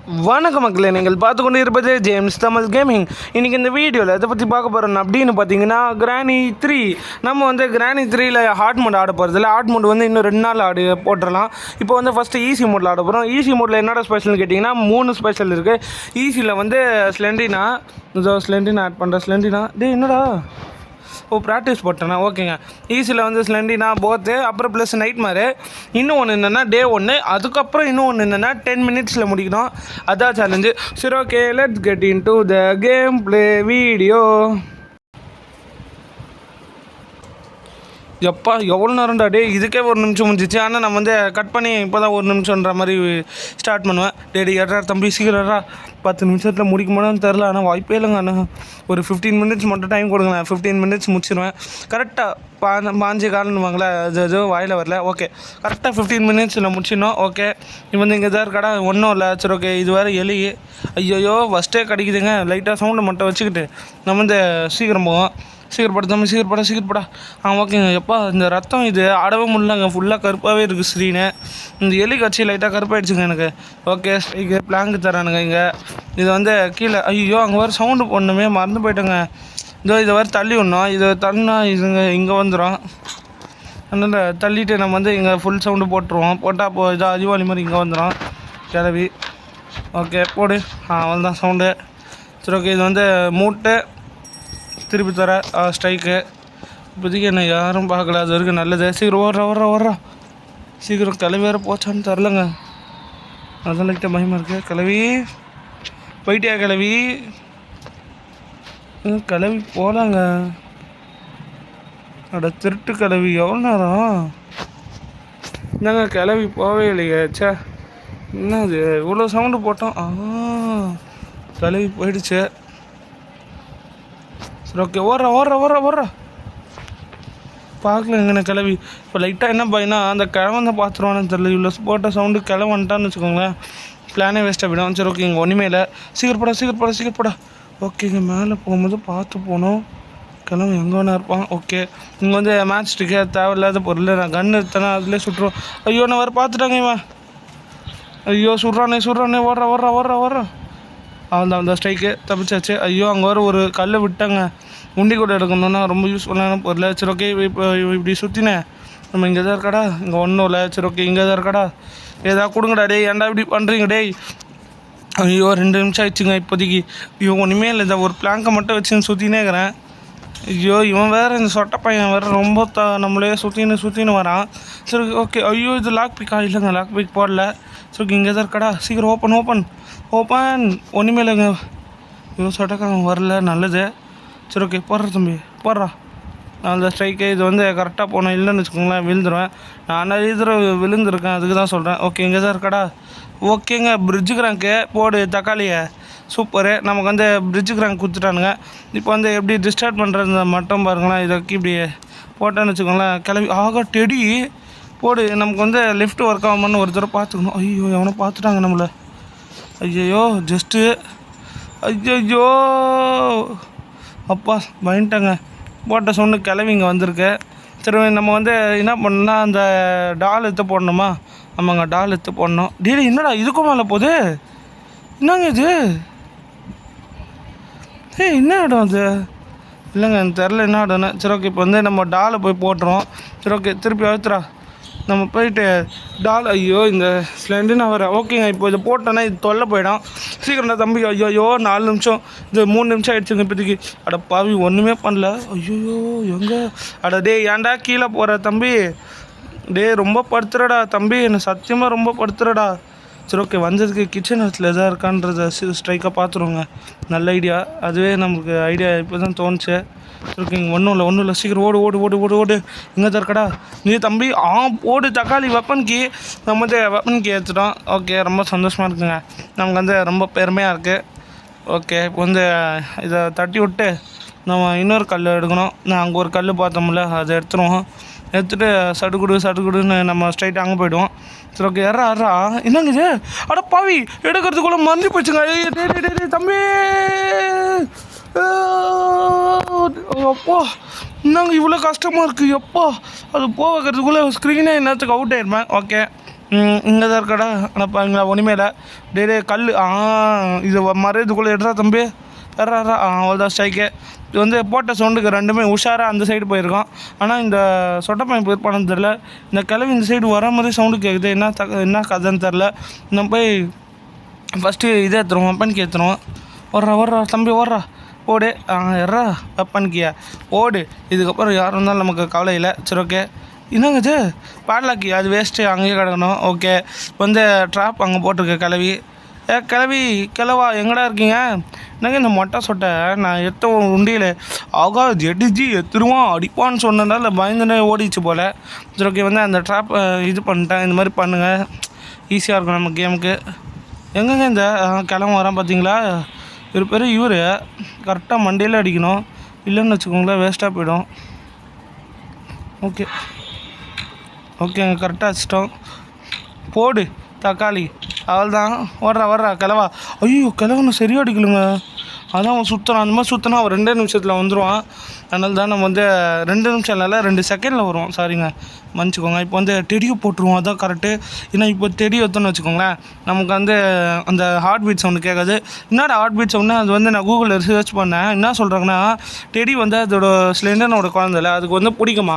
வணக்கம் மக்களே, நீங்கள் பார்த்து கொண்டு இருப்பது ஜேம்ஸ் தமிழ் கேமிங். இன்றைக்கி இந்த வீடியோவில் எதை பற்றி பார்க்க போகிறோம் அப்படின்னு பார்த்தீங்கன்னா கிராணி 3. நம்ம வந்து கிராணி 3ல் ஹார்ட் மோட் ஆட போகிறதில்ல. ஹார்ட் மோட் வந்து இன்னும் 2 நாள் போட்டுடலாம். இப்போ வந்து ஃபஸ்ட்டு ஈஸி மோடில் ஆட போகிறோம். ஈஸி மோடில் என்னோட ஸ்பெஷல்னு கேட்டிங்கன்னா 3 ஸ்பெஷல் இருக்குது. ஈஸியில் வந்து ஸ்லெண்டினா ஆட் பண்ணுறேன். ஸ்லெண்டினா என்னடா ப்ராக்டிஸ் போட்டேண்ணா. ஓகேங்க. ஈஸியில் வந்து ஸ்லெண்டினா போத்து, அப்புறம் ப்ளஸ் நைட் மாரு. இன்னும் ஒன்று என்னென்னா டே 1. அதுக்கப்புறம் இன்னும் ஒன்று என்னென்னா 10 மினிட்ஸில் முடிக்கணும். அதான் சேலஞ்சு. சரி, okay, let's get in to the game play video. எப்பா எவ்வளோ நேரம்டா இதுக்கே 1 நிமிஷம் முடிஞ்சிச்சு. ஆனால் நான் வந்து கட் பண்ணி இப்போ தான் 1 நிமிஷம்ன்ற மாதிரி ஸ்டார்ட் பண்ணுவேன். எட்ரா தம்பி சீக்கிரம்டா, 10 நிமிஷத்தில் முடிக்குமான்னு தெரில. ஆனால் வாய்ப்பே இல்லைங்க. ஆனால் ஒரு 15 மினிட்ஸ் மட்டும் டைம் கொடுங்க. நான் 15 மினிட்ஸ் முடிச்சிடுவேன் கரெக்டாக. பாஞ்சு காலன்னுவாங்களே, அது வாயில் வரல. ஓகே, கரெக்டாக 15 மினிட்ஸில் முடிச்சிடணும். ஓகே, இப்போ வந்து இங்கே தான் கடை ஒன்றும் இல்லை. சரி, ஓகே, இது வேறு எலி. ஐயோயோ ஃபஸ்ட்டே கிடைக்குதுங்க. லைட்டாக சவுண்டை மட்டும் வச்சுக்கிட்டு நம்ம வந்து சீக்கிரம் போவோம். சீக்கிரப்படா. ஓகேங்க. எப்பா இந்த ரத்தம் இது ஆடவே முடியலங்க. ஃபுல்லாக கருப்பாகவே இருக்குது ஸ்க்ரீனு. இந்த எலி கட்சி லைட்டாக கருப்பாயிடுச்சுங்க எனக்கு. ஓகே, ஸ்ட்ரைக்கு பிளாங்கு தரானுங்க இங்கே. இது வந்து கீழே ஐயோ அங்கே வேறு சவுண்டு போடணுமே, மறந்து போயிட்டேங்க. இதை வேறு தள்ளி விடணும். இது தள்ளினா இதுங்க இங்கே வந்துடும். அதனால் தள்ளிட்டு நம்ம வந்து இங்கே ஃபுல் சவுண்டு போட்டுருவோம். போட்டால் அப்போ இதாக அதிவாளி மாதிரி இங்கே வந்துடும் கிளவி. ஓகே, போடு. அவ்வளோதான் சவுண்டு. சரி, ஓகே, இது வந்து மூட்டை திருப்பி தர ஸ்ட்ரைக்கு. இப்போதைக்கு என்ன யாரும் பார்க்கல, அது வரைக்கும் நல்லது. சீக்கிரம் ஓடுறா. சீக்கிரம் கிளவி வேறு போச்சான்னு தரலங்க. அதான் லைட்டாக பயமாக இருக்கு. கிளவி போயிட்டியா? கிளவி போகலாங்க. திருட்டு கிளவி எவ்வளோ நேரம் என்னங்க கிளவி போவே இல்லையே. சே, என்னது இவ்வளோ சவுண்டு போட்டோம். கிளவி போயிடுச்சு. சரி, ஓகே, ஓடுறா. பார்க்கல எங்கண்ணே கிளவி. இப்போ லைட்டாக என்ன பையனா அந்த கிழவன் தான் பார்த்துருவானு தெரியல. இவ்வளோ போட்ட சவுண்டு கிழவன்ட்டான்னு வச்சுக்கோங்களேன், பிளானே வேஸ்ட்டாக போயிடும். சரி, ஓகே, இங்கே ஒன்றுமே இல்லை. சீக்கிரப்படா. ஓகே, இங்கே மேலே போகும்போது பார்த்து போகணும். கிழவன் எங்கே வேணா இருப்பான். ஓகே, இங்கே வந்து மேட்ச் ஸ்டிக்கே தேவையில்லாத பொருள். நான் கன்று எடுத்தேன்னா அதிலே சுட்டுருவோம். ஐயோ, நான் வேறு பார்த்துட்டாங்க இவன். ஐயோ, சுடுறானே. ஓடுறா. அந்த ஸ்ட்ரைக்கு தப்பிச்சாச்சு. ஐயோ, அங்கே வர ஒரு கல் விட்டாங்க. உண்டி கூட எடுக்கணுன்னா ரொம்ப யூஸ்ஃபுல்லான பொருள். சரி, ஓகே, இப்போ இப்படி சுற்றினேன். நம்ம இங்கே தான் இருக்காடா, இங்கே ஒன்றும் இல்லை. சரி, ஓகே, இங்கே தான் இருக்காடா. ஏதாவது கொடுங்கடா ஏன்டா இப்படி பண்ணுறீங்க ஐயோ 2 நிமிஷம் ஆயிடுச்சுங்க இப்போதைக்கு. ஒன்றுமே இல்லை, இந்த ஒரு பிளாங்கை மட்டும் வச்சுன்னு சுற்றினே இருக்கிறேன். ஐயோ, இவன் வேறு இந்த சொட்டை பையன் வேறு ரொம்ப நம்மளே சுற்றின்னு வரான். சரி, ஓகே. ஐயோ, இது லாக் பிக்கா? இல்லைங்க, லாக் பிக் போடல. சரி, இங்கே தான் இருக்காடா. சீக்கிரம் ஓப்பன். ஒன்றுமே இல்லைங்க. ஐயோ, சொட்டக்காரன் வரல, நல்லது. சரி, ஓகே, போடுறா. நான் அந்த ஸ்ட்ரைக்கு இது வந்து கரெக்டாக போனேன். இல்லைன்னு வச்சுக்கோங்களேன், விழுந்துருவேன். நான் நிறைய தடவை விழுந்துருக்கேன், அதுக்கு தான் சொல்கிறேன். ஓகே, இங்கே தான் இருக்காடா. ஓகேங்க, பிரிட்ஜு கிராங்க்கு போடு தக்காளியை. சூப்பரு. நமக்கு வந்து பிரிட்ஜு கிராங்க் கொடுத்துட்டானுங்க. இப்போ வந்து எப்படி டிஸ்டார்ட் பண்ணுறது மட்டும் பாருங்களேன். இதை இப்படி போட்டேன்னு வச்சுக்கோங்களேன். கிளம்பி டெடி போடு. நமக்கு வந்து லிஃப்ட் ஒர்க் ஆகாமன்னு ஒரு தடவை பார்த்துக்கணும். ஐயோ, எவனோ பார்த்துட்டாங்க நம்மளை. ஐயோ அப்பா பயன்ட்டாங்க. போட்ட சவுண்டு கிளவி இங்கே வந்திருக்கு. சரி, நம்ம வந்து என்ன பண்ணோம்னா அந்த டால் எடுத்து போடணுமா? ஆமாங்க, டால் எடுத்து போடணும். என்னடா இதுக்கும் மேலே போகுது? என்னங்க இது? என்ன இடம் அது? இல்லைங்க, எனக்கு தெரில என்ன இடம்னு. சரி, ஓகே, இப்போ வந்து நம்ம டாலை போய் போட்டுருவோம். சரி, ஓகே, திருப்பி அழுத்துறா. நம்ம போயிட்டு டால். ஐயோ, இந்த ஸ்லெண்டுன்னு வர. ஓகேங்க, இப்போ இதை போட்டோன்னா இது தொல்லை போயிடும். சீக்கிரம்டா தம்பி. ஐயோ 4 நிமிஷம், இது 3 நிமிஷம் ஆகிடுச்சுங்க இப்போதைக்கு. பாவி ஒன்றுமே பண்ணல. ஐயோ எங்கே ஏன்டா கீழே போகிற தம்பி? ரொம்ப படுத்துறடா தம்பி, என்னை சத்தியமாக ரொம்ப படுத்துறடா. சரி, ஓகே, வந்ததுக்கு கிச்சன் ஹவுஸில் எதாவது இருக்கான்றத ஸ்ட்ரைக்காக பார்த்துருவோங்க. நல்ல ஐடியா. அதுவே நமக்கு ஐடியா இப்போ தான் தோணுச்சு. ஓகே, இங்கே ஒன்றும் இல்லை. சீக்கிரம் ஓடு. இங்கே தான் இருக்கடா நீ தம்பி. போடு தக்காளி. வெப்பன் நம்ம வந்து வெப்பன் எடுத்துட்டோம். ஓகே, ரொம்ப சந்தோஷமாக இருக்குங்க. நமக்கு வந்து ரொம்ப பெருமையாக இருக்குது. ஓகே, இப்போ வந்து இதை தட்டி விட்டு நம்ம இன்னொரு கல் எடுக்கணும். நான் அங்கே ஒரு கல் பார்த்தோம்ல, அதை எடுத்துகிட்டு சடுகுடுன்னு நம்ம ஸ்ட்ரைட்டாக அங்கே போய்டுவோம். சரி, ஓகே, ஏறா. என்னங்க இது? பாவி எடுக்கிறதுக்குள்ளே மறந்து போச்சுங்க. தம்பி அப்பா, என்னங்க இவ்வளோ கஷ்டமாக இருக்குது? அது வைக்கிறதுக்குள்ளே ஸ்க்ரீனே என்னத்துக்கு அவுட் ஆயிருப்பேன். ஓகே, இங்கே தான் இருக்கடா ஆனால் பாருங்களா ஒன்றுமே இல்லை. டே கல் இது மறையதுக்குள்ளே எடுறா தம்பி எறா அவ்வளோதான் ஸ்ட்ரைக்கு. இது வந்து போட்ட சவுண்டுக்கு ரெண்டுமே உஷாராக அந்த சைடு போயிருக்கோம். ஆனால் இந்த சொட்டப்பையன் போயிருப்பானு தெரில. இந்த கிளவி இந்த சைடு வர மாதிரி சவுண்டு கேட்குது. என்ன கதைன்னு தெரில. நம்ம போய் ஃபஸ்ட்டு இதை ஏற்றுருவோம், வெப்பனுக்கு ஏற்றுருவோம். ஓடுறா தம்பி ஓடுறா ஓடு. எறா வெப்பனுக்கியா ஓடு. இதுக்கப்புறம் யார் இருந்தாலும் நமக்கு கவலை இல்லை. சரி ஓகே. என்னங்க இது பாடலாக்கி அது வேஸ்ட்டு அங்கேயே கிடக்கணும். ஓகே வந்து ட்ராப் அங்கே போட்டிருக்க கிளவி. கிளவா எங்கடா இருக்கீங்க? என்னங்க இந்த மொட்டை சொட்டை நான் எத்த உண்டியில் ஆகா எடிஜி எத்துருவான் அடிப்பான்னு சொன்னதால் பயந்துனே ஓடிச்சு போல். சரி ஓகே வந்து அந்த ட்ராப் இது பண்ணிட்டேன். இந்த மாதிரி பண்ணுங்கள், ஈஸியாக இருக்கும் நம்ம கேமுக்கு. எங்கங்க இந்த கிளம்பு வரான் பார்த்தீங்களா? இவர் பேர் இவர் கரெக்டாக மண்டியில் அடிக்கணும், இல்லைன்னு வச்சுக்கோங்களேன் வேஸ்ட்டாக போயிடும். ஓகேங்க கரெக்டாக வச்சிட்டோம். போடு தக்காளி அவள்தான். வர்றா கிளவா. ஐயோ கிளவனை சரியாக அடிக்கலுங்க. அதான் அவன் சுற்றுறான். அந்த மாதிரி சுற்றினா அவன் 2 நிமிஷத்தில் வந்துடுவான். அதனால தான் நம்ம வந்து 2 நிமிஷம் இல்லை 2 செகண்டில் வருவோம். சாரிங்க மன்னிச்சிக்கோங்க. இப்போ வந்து டெடியோ போட்டுருவோம், அதான் கரெக்டு. ஏன்னா இப்போ டெடியோ எடுத்தோன்னு வச்சுக்கோங்களேன் நமக்கு வந்து அந்த ஹார்ட் பீட் சவுண்டு கேட்காது. என்னடா ஹார்ட் பீட் சவுண்டு? அது வந்து நான் கூகுளில் ரிசர்ச் பண்ணேன். என்ன சொல்கிறாங்கன்னா டெடி வந்து அதோட ஸ்லெண்டனோட குழந்தைல அதுக்கு வந்து பிடிக்குமா.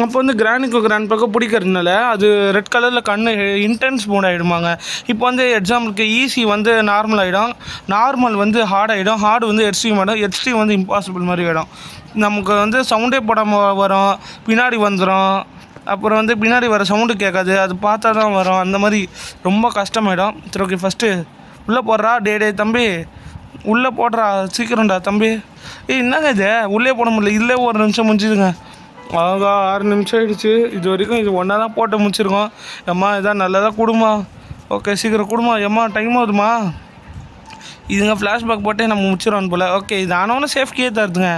அப்போ வந்து கிராண்ட்பாக்கு பிடிக்கிறதுனால அது ரெட் கலரில் கண்ணு இன்டென்ஸ் மோட் ஆகிடுமாங்க. இப்போ வந்து எக்ஸாம்பிளுக்கு ஈஸி வந்து நார்மல் ஆகிடும், நார்மல் வந்து ஹார்ட் ஆகிடும், ஹார்டு வந்து எக்ஸ்ட்ரீம் ஆகிடும், எக்ஸ்ட்ரீம் வந்து இம்பாசிபிள் மாதிரி ஆகிடும். நமக்கு வந்து சவுண்டே போடாமல் வரும், பின்னாடி வந்துடும். அப்புறம் வந்து பின்னாடி வர சவுண்டு கேட்காது, அது பார்த்தா தான் வரும். அந்த மாதிரி ரொம்ப கஷ்டமாயிடும். சரி ஓகே ஃபஸ்ட்டு உள்ளே போடுறா. டே தம்பி உள்ளே போடுறா சீக்கிரம்டா தம்பி. என்னங்க இது உள்ளே போட முடியல, இல்லே 1 நிமிஷம் முடிஞ்சுதுங்க. ஆகா 6 நிமிஷம் ஆகிடுச்சு. இது வரைக்கும் இது ஒன்றா தான் போட்டு முடிச்சிருக்கோம். எம்மா இதான் நல்லதாக கொடுமா. ஓகே சீக்கிரம் கொடுமா. எம்மா டைம் ஆகுதுமா. இதுங்க ஃப்ளாஷ்பேக் போட்டே நம்ம முடிச்சிடுவோம் போல். ஓகே இது ஆனவொன்னே சேஃப்டியே தருதுங்க.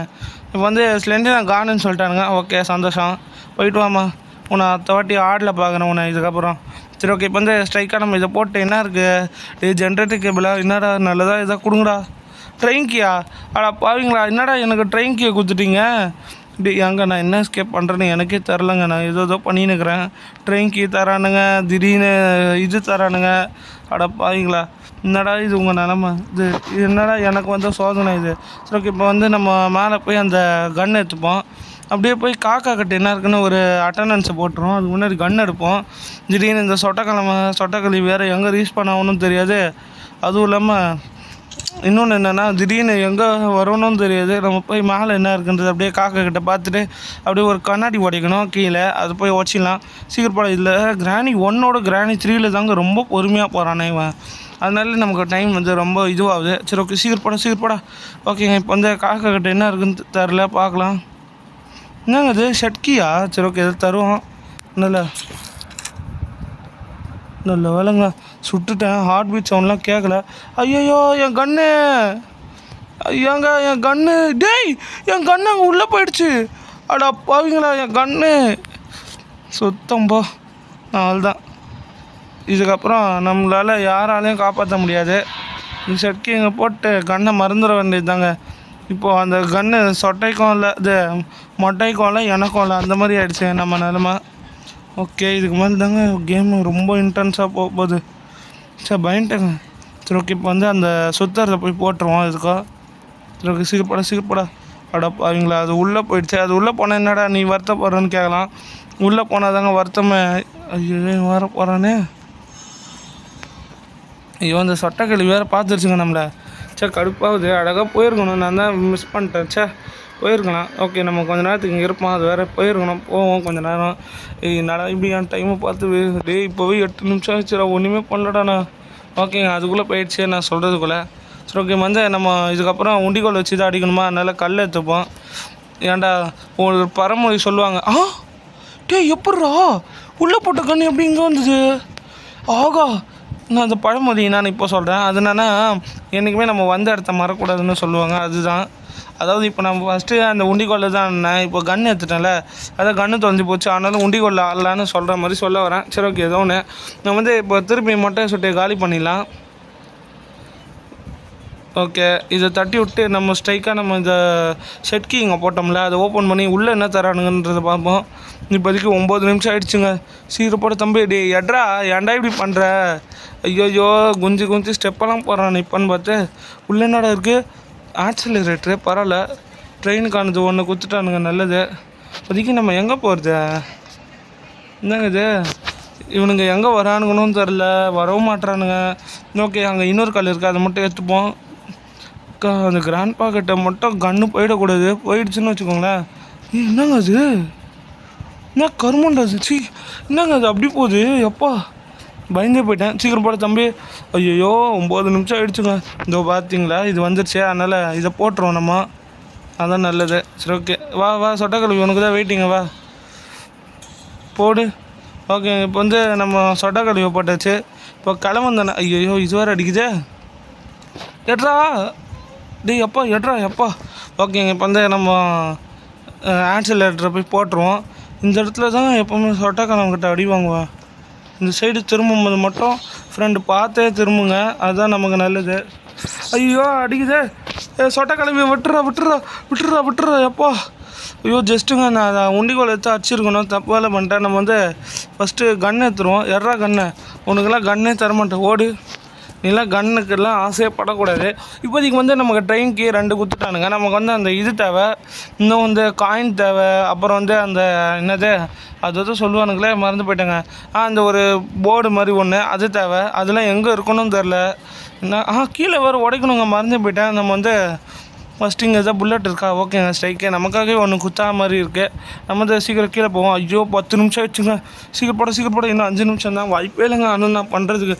இப்போ வந்து ஸ்லெண்டர் நான் காணுன்னு சொல்லிட்டானுங்க. ஓகே சந்தோஷம், போயிட்டு வாம்மா. உன்னை அடுத்த வாட்டி ஆடில் பார்க்குறேன் உன்னை இதுக்கப்புறம். சரி ஓகே இப்போ வந்து ஸ்ட்ரைக்காக நம்ம இதை போட்டு என்ன இருக்குது ஜென்ரேட்டர் கேபிளா என்னடா நல்லதாக இதாக கொடுங்கடா. ட்ரெயின் கீயா அடா பாவீங்களா, என்னடா எனக்கு ட்ரெயின் கீயை கொடுத்துட்டீங்க. எங்கே நான் என்ன ஸ்கேப் பண்ணுறேன்னு எனக்கே தரலைங்க. நான் ஏதோ பண்ணின்னுக்கிறேன். ட்ரெயின் கீ தரானுங்க, திடீர்னு இது தரானுங்க. அட பாவீங்களா, என்னடா இது உங்கள் நிலமை. இது என்னடா எனக்கு வந்து சோதனை இது. சரி ஓகே இப்போ வந்து நம்ம மேலே போய் அந்த கன் எடுத்துப்போம். அப்படியே போய் காக்கா கட்டு என்ன இருக்குன்னு ஒரு அட்டண்டன்ஸை போட்டுருவோம். அதுக்கு முன்னாடி கன் எடுப்போம். திடீர்னு இந்த சொட்டக்களி வேறு எங்கே ரீச் பண்ண ஆகணும்னு தெரியாது. அதுவும் இல்லாமல் இன்னொன்று என்னென்னா திடீர்னு எங்கே வரணும்னு தெரியாது. நம்ம போய் மேலே என்ன இருக்குன்றது அப்படியே காக்கா கிட்ட பார்த்துட்டு அப்படியே ஒரு கண்ணாடி உடைக்கணும் கீழே, அது போய் உடச்சிடலாம். சீக்கிரம் இல்லை கிராணி 1ஓட கிராணி 3 தாங்க ரொம்ப பொறுமையாக போகிறானே இவன். அதனால நமக்கு டைம் வந்து ரொம்ப இதுவாகுது. சரி ஓகே சீக்கிரப்படா. ஓகேங்க இப்போ வந்து காக்கா கிட்ட என்ன இருக்குன்னு தெரில, பார்க்கலாம். என்னங்க இது ஷட்கியா? சரி ஓகே எது தருவோம். நல்ல வேலைங்க சுட்டுட்டேன். ஹார்ட் பீட் சவுண்ட்லாம் கேட்கல. ஐயோ என் கண்ணு, ஐயாங்க என் கண்ணு. டேய் என் கண்ணு அங்கே உள்ளே போயிடுச்சு. அடா பாவீங்களா என் கண்ணு சுத்தம்போ. அவ்வளோதான், இதுக்கப்புறம் நம்மளால் யாராலையும் காப்பாற்ற முடியாது. இந்த ஷட்கி இங்கே போட்டு கண்ணை மறந்துட வேண்டியது தாங்க. இப்போது அந்த கன்று சொட்டைக்கும் இல்லை, இது மொட்டைக்கும் இல்லை, எனக்கும் இல்லை, அந்த மாதிரி ஆகிடுச்சு நம்ம நிலமை. ஓகே இதுக்கு மேலே தாங்க கேமு ரொம்ப இன்டென்ஸாக போகுது. சரி பயன்ட்டேங்க. சரி ஓகே இப்போ வந்து அந்த சுத்தரத்தை போய் போட்டுருவோம். இதுக்கோ சரி ஓகே சீக்கிரப்படா. அவங்களா அது உள்ளே போயிடுச்சு. அது உள்ளே போனால் என்னடா நீ வருத்தப்படுறன்னு கேட்கலாம். உள்ளே போனால் தாங்க வருத்தமே. ஐயோ வர போகிறானே. ஐயோ அந்த சொட்டைக்கிளி வேறு பார்த்துருச்சுங்க நம்மளை. சே கடுப்பாகுது. அழகாக போயிருக்கணும், நான் தான் மிஸ் பண்ணிட்டேன். சே போயிருக்கலாம். ஓகே நம்ம கொஞ்சம் நேரத்துக்கு இங்கே இருப்போம், அது வேறு போயிருக்கணும். போவோம் கொஞ்சம் நேரம். என்னடா இப்படி என் டைமை பார்த்து இப்போவே 8 நிமிஷம் ஆச்சுடா, ஒன்றுமே பண்ணலடாண்ணா. ஓகேங்க அதுக்குள்ளே போயிடுச்சு நான் சொல்கிறதுக்குள்ளே. சரி ஓகே வந்து நம்ம இதுக்கப்புறம் உண்டிகோல் வச்சு தான் அடிக்கணுமா, அதனால் கல் எடுத்துப்போம். ஏன்டா ஒரு பரமொழி சொல்லுவாங்க. எப்பட்றா உள்ளே போட்ட கண்ணு எப்படி இங்கே வந்தது? ஆகா நான் அந்த பழமொழி நான் இப்போ சொல்கிறேன். அது என்னன்னா என்றைக்குமே நம்ம வந்த இடத்த மறக்கூடாதுன்னு சொல்லுவாங்க. அதுதான், அதாவது இப்போ நம்ம ஃபஸ்ட்டு அந்த உண்டிகோலில் தான் நான் இப்போ கன்று எடுத்துட்டேன்ல, அதான் கன்று தொலைஞ்சி போச்சு, ஆனாலும் உண்டிகோலில் ஆடலான்னு சொல்கிற மாதிரி சொல்ல வரேன். சரி ஓகே ஏதோ ஒன்று. நான் வந்து இப்போ திருப்பி மொட்டை சுட்டையை காலி பண்ணிடலாம். ஓகே, இதை தட்டி விட்டு நம்ம ஸ்ட்ரைக்காக நம்ம இந்த செட் கீ இங்கே போட்டோம்ல, அதை ஓப்பன் பண்ணி உள்ளே என்ன தரானுங்கன்றதை பார்ப்போம். இப்போதைக்கு 9 நிமிஷம் ஆகிடுச்சுங்க. சீக்கிரம் போட தம்பி. டே எட்ரா, ஏன்டா இப்படி பண்ணுற? ஐயோ குஞ்சு குஞ்சு ஸ்டெப்பெல்லாம் போடுறான். இப்போன்னு பார்த்து உள்ளே என்னடா இருக்குது? ஆக்சிலரேட்ரு பரவாயில்ல. ட்ரெயினுக்கானது ஒன்று கொடுத்துட்டானுங்க, நல்லது. இப்போதைக்கு நம்ம எங்கே போகிறது? என்னங்க இது, இவனுங்க எங்கே வரானுங்கன்னு தெரில, வரவும் மாட்டுறானுங்க. ஓகே, அங்கே இன்னொரு கல் இருக்குது, அதை மட்டும் எடுத்துப்போம். அந்த கிராண்ட் பாக்கெட்டை மட்டும் கன்று போயிடக்கூடாது. போயிடுச்சுன்னு வச்சுக்கோங்களேன். என்னங்க அது? என்ன கருமண்டா அது? சி, என்னங்க அது அப்படி போகுது? எப்பா பயந்தே போயிட்டேன். சீக்கிரம் போட தம்பி. ஐயோ 9 நிமிஷம் ஆகிடுச்சுங்க. இதோ பார்த்தீங்களா, இது வந்துருச்சு. அதனால் இதை போட்டுருவோம் நம்ம, அதான் நல்லது. சரி ஓகே, வா வா சொட்டக்கல்வி, உனக்கு தான் வெயிட்டிங்க, வா போடு. ஓகே, இப்போ வந்து நம்ம சொட்டக்கல்வியை போட்டாச்சு. இப்போ கிளம்பந்தானே. ஐயோ இது வேறு அடிக்குதே. எட்ரா டேய் எப்பா, எட்ரா எப்பா. ஓகேங்க, இப்போ வந்து நம்ம ஆக்சிலரேட்டரை போய் போட்டுருவோம். இந்த இடத்துல தான் எப்போவுமே சொட்டக்காரங்கிட்ட அடி வாங்குவேன். இந்த சைடு திரும்பும்போது மட்டும் ஃப்ரெண்டு பார்த்தே திரும்புங்க, அதுதான் நமக்கு நல்லது. ஐயோ அடிக்குதே. சொட்டை கிளம்பி விட்டுறா விட்டுறா விட்டுறா விட்டுறா எப்பா. ஐயோ ஜஸ்ட்டுங்க, நான் அதை உண்டிகோல் எடுத்து அடிச்சிருக்கணும், தப்பு வேலை பண்ணிட்டேன். நம்ம வந்து ஃபஸ்ட்டு கன் எடுத்துருவோம். எட்ரா கண்ணை, உனக்கெல்லாம் கன்னே தரமாட்டேன், ஓடு. நீலாம் கன்னுக்கெல்லாம் ஆசையே படக்கூடாது. இப்போதைக்கு வந்து நமக்கு ட்ரெயின்க்கு 2 கொடுத்துட்டானுங்க. நமக்கு வந்து அந்த இது தேவை, இன்னும் வந்து காயின் தேவை, அப்புறம் வந்து அந்த என்னது அது வந்து சொல்லுவானுங்களே, மறந்து போயிட்டாங்க. அந்த ஒரு போர்டு மாதிரி ஒன்று, அது தேவை. அதெல்லாம் எங்கே இருக்கணும்னு தெரில. என்ன கீழே வேறு உடைக்கணுங்க, மறந்து போயிட்டேன். நம்ம வந்து ஃபஸ்ட்டு இங்கே எதாவது புல்லட் இருக்கா? ஓகேங்க, ஸ்ட்ரைக்கே நமக்காகவே ஒன்று குத்தா மாதிரி இருக்குது. நம்ம வந்து சீக்கிரம் கீழே போவோம். ஐயோ 10 நிமிஷம் ஆயிடுச்சுங்க. சீக்கிரம் போட இன்னும் 5 நிமிஷம் தான். வாய்ப்பே இல்லைங்க ஆனால் நான் பண்ணுறதுக்கு.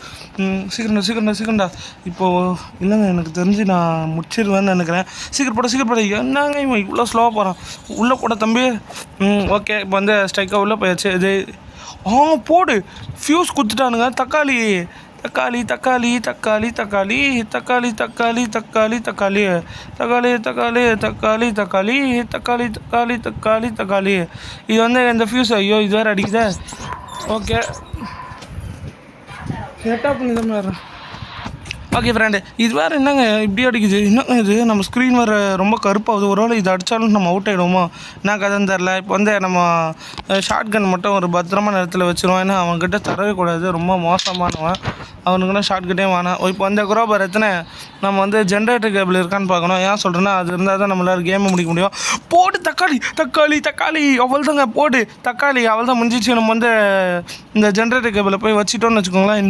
சீக்கிரம்டா. இப்போது இல்லைங்க, எனக்கு தெரிஞ்சு நான் முடிச்சிடுவேன்னு நினைக்கிறேன். சீக்கிரம் போட. என்னங்க இவன் இவ்வளோ ஸ்லோவாக போகிறான்? உள்ளே போட தம்பி. ஓகே, இப்போ வந்து ஸ்ட்ரைக்காக உள்ளே போயாச்சு. இது போடு. ஃபியூஸ் கொடுத்துட்டானுங்க. தக்காளி தக்காளி தக்காளி தக்காளி தக்காளி தக்காளி தக்காளி தக்காளி தக்காளி தக்காளி தக்காளி தக்காளி தக்காளி தக்காளி தக்காளி தக்காளி தக்காளி. இது வந்து இந்த ஃபியூஸ். ஐயோ இது வேறு அடிக்குதே. ஓகே, செட்டாக பண்ணி தான் வேறு. ஓகே ஃப்ரெண்டு, இது வேறு என்னங்க இப்படி அடிக்குது? என்னங்க இது, நம்ம ஸ்க்ரீன் வேறு ரொம்ப கருப்பாகுது. ஒரு வேளை இது அடித்தாலும் நம்ம அவுட் ஆகிடுவோமோ? என்ன கதைன்னு தெரில. இப்போ வந்து நம்ம ஷார்ட் கன் மட்டும் ஒரு பத்திரமான இடத்துல வச்சுருவோம். ஏன்னா அவன்கிட்ட தரவே கூடாது, ரொம்ப மோசமானவன். அவனுக்குன்னா ஷார்ட் கட்டே வேணாம். இப்போ வந்து குரோபர் எத்தனை நம்ம வந்து ஜென்ரேட்டர் கேபிள் இருக்கான்னு பார்க்கணும். ஏன் சொல்கிறேன்னா, அது இருந்தால் தான் நம்மளால் கேமை முடிக்க முடியும். போடு தக்காளி தக்காளி தக்காளி. அவள் தாங்க, போடு தக்காளி. அவள் தான் முடிஞ்சிச்சு. நம்ம வந்து இந்த ஜென்ரேட்டர் கேபிளை போய் வச்சுட்டோன்னு வச்சுக்கோங்களேன்.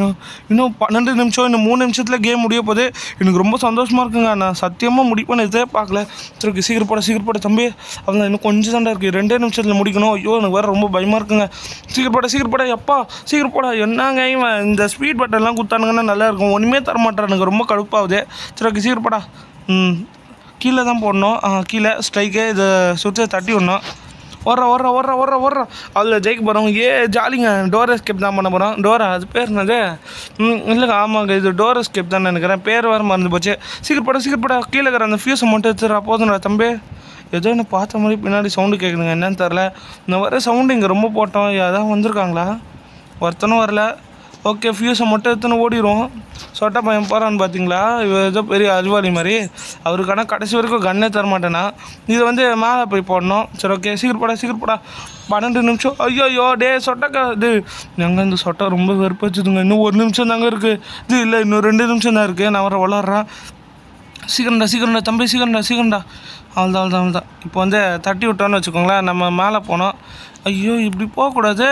இன்னும் 12 நிமிஷம், இன்னும் 3 நிமிஷத்தில் கேம் முடிய போகுது. எனக்கு ரொம்ப சந்தோஷமாக இருக்குங்க. நான் சத்தியமாக முடிப்பேன்னு இதே பார்க்கல. சரி சீக்கிரம் போட தம்பி. அவன் இன்னும் கொஞ்சம் தாண்டா இருக்குது, 2 நிமிஷத்தில் முடிக்கணும். ஐயோ எனக்கு வேறு ரொம்ப பயமாக இருக்குங்க. சீக்கிரம் போட எப்பா, சீக்கிரம் போட. என்னங்க இவன் இந்த ஸ்பீட் பட்டன்லாம் கொடுத்தானுங்கன்னா நல்லா இருக்கும். ஒன்றுமே தரமாட்டானுங்க, ரொம்ப கடுப்பாகுது. சரி சீக்கிரம் போடா. கீழே தான் போடணும். கீழே ஸ்ட்ரைக்கே இதை சுற்றி தட்டி விடணும். ஓடுற அதில் ஜெயிக்க போகிறோம். ஜாலிங்க. டோர் எஸ்கேப் தான் பண்ண போகிறோம். டோரா அது பேர் என்னது? இல்லைங்க, ஆமாங்க, இது டோர் எஸ்கேப் தான் நினைக்கிறேன். பேர் வேறு மறந்து போச்சு. சீக்கிரம் போட. கீழே இருக்கிற அந்த ஃபியூஸை மட்டும் எடுத்துடுறா, போதும்டா தம்பி. ஏதோ என்ன பார்த்த மாதிரி பின்னாடி சவுண்டு கேட்குதுங்க, என்னன்னு தெரில. இந்த வர சவுண்டு இங்கே ரொம்ப போட்டோம். யாராவது வந்திருக்காங்களா? ஒருத்தனும் வரல. ஓகே, ஃபியூஸை மட்டும் எடுத்துன்னு ஓடிடுவோம். சொட்டை பையன் போகிறான்னு பார்த்தீங்களா? இவர் ஏதோ பெரிய அறிவாளி மாதிரி. அவருக்கான கடைசி வரைக்கும் கண்ணே தரமாட்டேனா. இதை வந்து மேலே போய் போடணும். சரி ஓகே, சீக்கிரம் போடா. 12 நிமிஷம். ஐயோ டே சொட்டக்கா. இது எங்கே இந்த சொட்டை ரொம்ப வெறுப்பச்சுதுங்க. இன்னும் 1 நிமிஷம் தாங்க இருக்குது. இது இல்லை, இன்னும் 2 நிமிஷம் தான் இருக்குது. நான் வளர்றேன். சீக்கிரம்டா தம்பி, சீக்கிரம்டா. அவ்வளோதான். இப்போ வந்து தட்டி விட்டோன்னு வச்சுக்கோங்களேன், நம்ம மேலே போனோம். ஐயோ இப்படி போகக்கூடாது.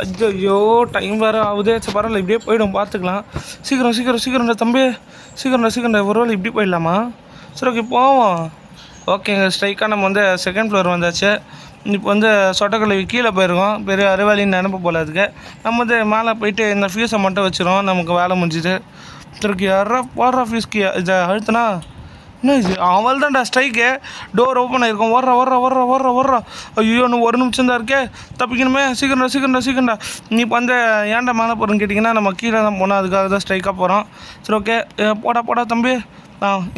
ஐயோ டைம் வேறு ஆகுது. சரி பரவாயில்ல, இப்படியே போய்டும், பார்த்துக்கலாம். சீக்கிரம்டா தம்பி. சீக்கிரம்டா. ஒரு வேளை இப்படி போயிடலாமா? சரி ஓகே, போவோம். ஓகேங்க, ஸ்ட்ரைக்காக நம்ம வந்து 2nd ஃப்ளோர் வந்தாச்சு. இப்போ வந்து சொட்டக்கல்வி கீழே போயிருக்கோம். பெரிய அறிவாளின்னு நினைப்பு போல அதுக்கு. நம்ம வந்து மேலே போயிட்டு இந்த ஃபியூஸை மட்டும் வச்சிரும், நமக்கு வேலை முடிஞ்சுது. சரி யாரா போடுறா ஃபியூஸ்க்கு இதை அழுத்துனா என்ன இது? அவள் தான்டா ஸ்ட்ரைக்கு. டோர் ஓப்பன் ஆகிருக்கும். ஓடுறா. ஐயோ இன்னும் 1 நிமிஷம் தான் இருக்கே, தப்பிக்கணுமே. சீக்கிரம்டா. நீ இப்போ வந்து ஏன்டா மேலே போகிறேன்னு கேட்டிங்கன்னா, நம்ம கீழே தான் போனோம், அதுக்காக தான் ஸ்ட்ரைக்காக போகிறோம். சரி ஓகே, போடா தம்பி.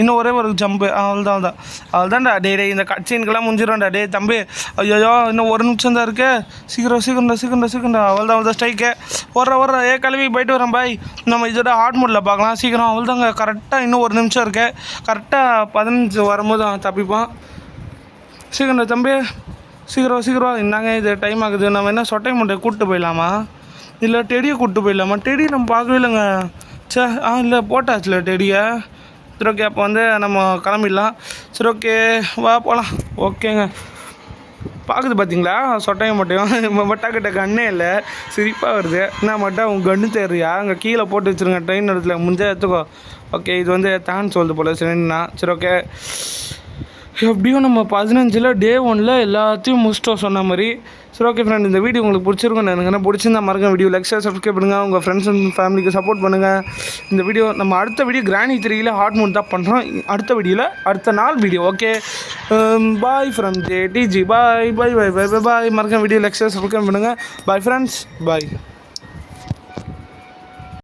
இன்னும் ஒரே ஒரு ஜம்பு அவ்வளோதான்டா. டே இந்த கட் சீனுக்கெல்லாம் முடிஞ்சிடும்டா. டே தம்பி ஐயோ இன்னும் ஒரு நிமிஷம் தான் இருக்கு. சீக்கிரம்டா. அவ்வளோதான் ஸ்ட்ரைக்கு ஓடுற கழுவி போயிட்டு வரேன் பாய். நம்ம இதோட ஹார்ட் மோடில் பார்க்கலாம் சீக்கிரம். அவ்வளோதாங்க கரெக்டாக இன்னும் ஒரு நிமிஷம் இருக்கு. கரெக்டாக 15 வரும்போது தப்பிப்பான். சீக்கிரம்டா தம்பி சீக்கிரம் இந்தாங்க. இது டைம் ஆகுது. நம்ம என்ன சொட்டை மூட்டை கூப்பிட்டு போயிடலாமா இல்லை டெடியை கூப்பிட்டு போயிடலாமா? டெடி நம்ம பார்க்கவே இல்லைங்க. இல்லை போட்டாச்சுல டெடியை. சரி ஓகே அப்போ வந்து நம்ம கிளம்பிடலாம். சரி ஓகே வா போகலாம். ஓகேங்க பார்க்குது பார்த்தீங்களா சொட்டையும் மட்டும் மட்டாக்கிட்ட கண்ணே இல்லை. சிரிப்பாக வருது. என்ன மட்டும் அவங்க கண்ணு தெரியா அங்கே கீழே போட்டு வச்சுருங்க ட்ரெயின் இடத்துல முடிஞ்சா எடுத்துக்கோ. ஓகே இது வந்து தான் சொல்லுது போல் சரிண்ணா. சரி ஓகே எப்படியும் நம்ம 15 டே 1 எல்லாத்தையும் முடிச்சிட்டோம் சொன்ன மாதிரி. சரி ஓகே ஃப்ரெண்ட் இந்த வீடியோ உங்களுக்கு பிடிச்சிருக்கும் எனக்கு பிடிச்சிருந்தா மறக்க வீடியோ லைக் ஷேர் சப்ஸ்கிரைப் பண்ணுங்கள். உங்கள் ஃப்ரெண்ட்ஸ் அண்ட் ஃபேமிலிக்கு சப்போர்ட் பண்ணுங்கள். இந்த வீடியோ நம்ம அடுத்த வீடியோ கிராணி 3 ஹார்ட் மூட் தான் பண்ணுறோம். அடுத்த வீடியோவில் அடுத்த நாள் video. Okay bye from JTG பாய். மறக்க வீடியோ லைக் ஷேர் சப்ஸ்கிரைப் பண்ணுங்கள். Bye friends bye.